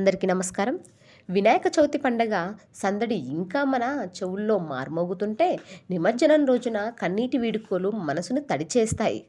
అందరికీ నమస్కారం. వినాయక చవితి పండగ సందడి ఇంకా మన చెవుల్లో మార్మోగుతుంటే, నిమజ్జనం రోజున కన్నీటి వీడుకోలు మనసును తడిచేస్తాయి.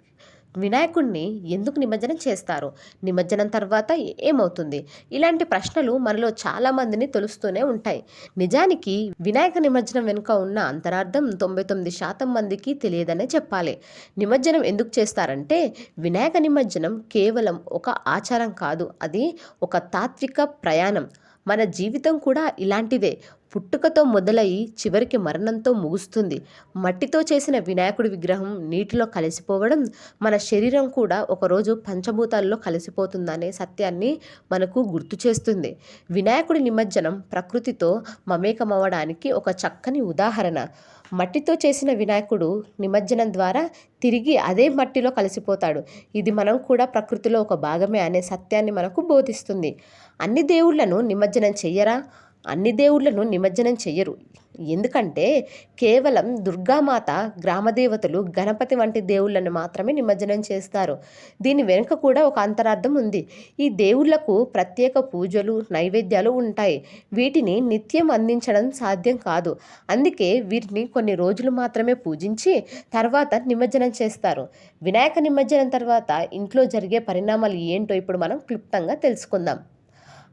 వినాయకుడిని ఎందుకు నిమజ్జనం చేస్తారు? నిమజ్జనం తర్వాత ఏమవుతుంది? ఇలాంటి ప్రశ్నలు మనలో చాలామందిని తొలుస్తూనే ఉంటాయి. నిజానికి వినాయక నిమజ్జనం వెనుక ఉన్న అంతరార్థం 99% మందికి తెలియదనే చెప్పాలి. నిమజ్జనం ఎందుకు చేస్తారంటే, వినాయక నిమజ్జనం కేవలం ఒక ఆచారం కాదు, అది ఒక తాత్విక ప్రయాణం. మన జీవితం కూడా ఇలాంటిదే. పుట్టుకతో మొదలై చివరికి మరణంతో ముగుస్తుంది. మట్టితో చేసిన వినాయకుడి విగ్రహం నీటిలో కలిసిపోవడం, మన శరీరం కూడా ఒకరోజు పంచభూతాల్లో కలిసిపోతుందనే సత్యాన్ని మనకు గుర్తు చేస్తుంది. వినాయకుడి నిమజ్జనం ప్రకృతితో మమేకమవ్వడానికి ఒక చక్కని ఉదాహరణ. మట్టితో చేసిన వినాయకుడు నిమజ్జనం ద్వారా తిరిగి అదే మట్టిలో కలిసిపోతాడు. ఇది మనం కూడా ప్రకృతిలో ఒక భాగమే అనే సత్యాన్ని మనకు బోధిస్తుంది. అన్ని దేవుళ్లను నిమజ్జనం చెయ్యరా? అన్ని దేవుళ్లను నిమజ్జనం చెయ్యరు. ఎందుకంటే కేవలం దుర్గామాత, గ్రామదేవతలు, గణపతి వంటి దేవుళ్లను మాత్రమే నిమజ్జనం చేస్తారు. దీని వెనుక కూడా ఒక అంతరార్థం ఉంది. ఈ దేవుళ్లకు ప్రత్యేక పూజలు, నైవేద్యాలు ఉంటాయి. వీటిని నిత్యం అందించడం సాధ్యం కాదు. అందుకే వీటిని కొన్ని రోజులు మాత్రమే పూజించి తర్వాత నిమజ్జనం చేస్తారు. వినాయక నిమజ్జనం తర్వాత ఇంట్లో జరిగే పరిణామాలు ఏంటో ఇప్పుడు మనం క్లుప్తంగా తెలుసుకుందాం.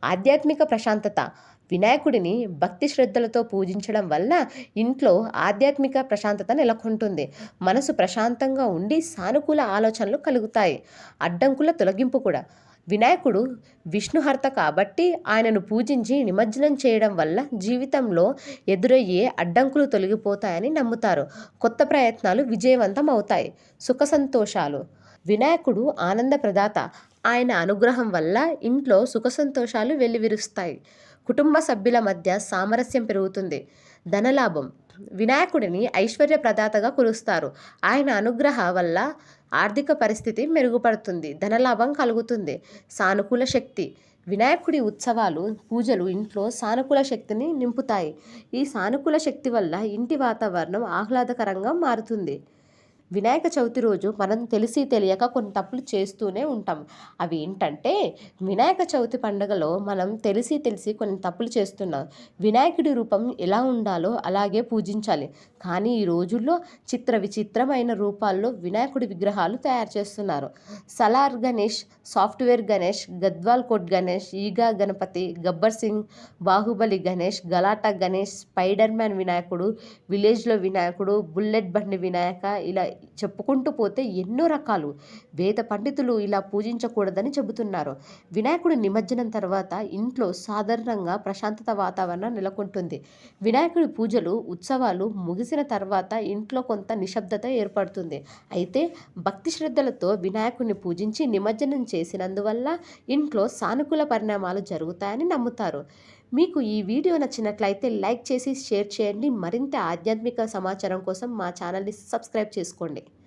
ఆధ్యాత్మిక ప్రశాంతత. వినాయకుడిని భక్తి శ్రద్ధలతో పూజించడం వల్ల ఇంట్లో ఆధ్యాత్మిక ప్రశాంతత నెలకొంటుంది. మనసు ప్రశాంతంగా ఉండి సానుకూల ఆలోచనలు కలుగుతాయి. అడ్డంకుల తొలగింపు కూడా. వినాయకుడు విష్ణుహర్త కాబట్టి ఆయనను పూజించి నిమజ్జనం చేయడం వల్ల జీవితంలో ఎదురయ్యే అడ్డంకులు తొలగిపోతాయని నమ్ముతారు. కొత్త ప్రయత్నాలు విజయవంతం అవుతాయి. సుఖ సంతోషాలు. వినాయకుడు ఆనంద ప్రదాత. ఆయన అనుగ్రహం వల్ల ఇంట్లో సుఖ సంతోషాలు వెల్లివిరుస్తాయి. కుటుంబ సభ్యుల మధ్య సామరస్యం పెరుగుతుంది. ధనలాభం. వినాయకుడిని ఐశ్వర్య ప్రదాతగా కొలుస్తారు. ఆయన అనుగ్రహ వల్ల ఆర్థిక పరిస్థితి మెరుగుపడుతుంది. ధనలాభం కలుగుతుంది. సానుకూల శక్తి. వినాయకుడి ఉత్సవాలు, పూజలు ఇంట్లో సానుకూల శక్తిని నింపుతాయి. ఈ సానుకూల శక్తి వల్ల ఇంటి వాతావరణం ఆహ్లాదకరంగా మారుతుంది. వినాయక చవితి రోజు మనం తెలిసి తెలియక కొన్ని తప్పులు చేస్తూనే ఉంటాం. అవి ఏంటంటే, వినాయక చవితి పండుగలో మనం తెలిసి కొన్ని తప్పులు చేస్తున్నాం. వినాయకుడి రూపం ఎలా ఉండాలో అలాగే పూజించాలి. కానీ ఈ రోజుల్లో చిత్ర విచిత్రమైన రూపాల్లో వినాయకుడి విగ్రహాలు తయారు చేస్తున్నారు. సలార్ గణేష్, సాఫ్ట్వేర్ గణేష్, గద్వాల్ కోట్ గణేష్, ఈగా గణపతి, గబ్బర్ సింగ్, బాహుబలి గణేష్, గలాటా గణేష్, స్పైడర్ మ్యాన్ వినాయకుడు, విలేజ్లో వినాయకుడు, బుల్లెట్ బండి వినాయక, ఇలా చెప్పుకుంటూ పోతే ఎన్నో రకాలు. వేద పండితులు ఇలా పూజించకూడదని చెబుతున్నారు. వినాయకుడి నిమజ్జనం తర్వాత ఇంట్లో సాధారణంగా ప్రశాంతత వాతావరణం నెలకొంటుంది. వినాయకుడి పూజలు, ఉత్సవాలు ముగిసిన తర్వాత ఇంట్లో కొంత నిశ్శబ్దత ఏర్పడుతుంది. అయితే భక్తి శ్రద్ధలతో వినాయకుడిని పూజించి నిమజ్జనం చేసినందువల్ల ఇంట్లో సానుకూల పరిణామాలు జరుగుతాయని నమ్ముతారు. మీకు ఈ వీడియో నచ్చినట్లయితే లైక్ చేసి షేర్ చేయండి. మరింత ఆధ్యాత్మిక సమాచారం కోసం మా ఛానల్ని సబ్స్క్రైబ్ చేసుకోండి.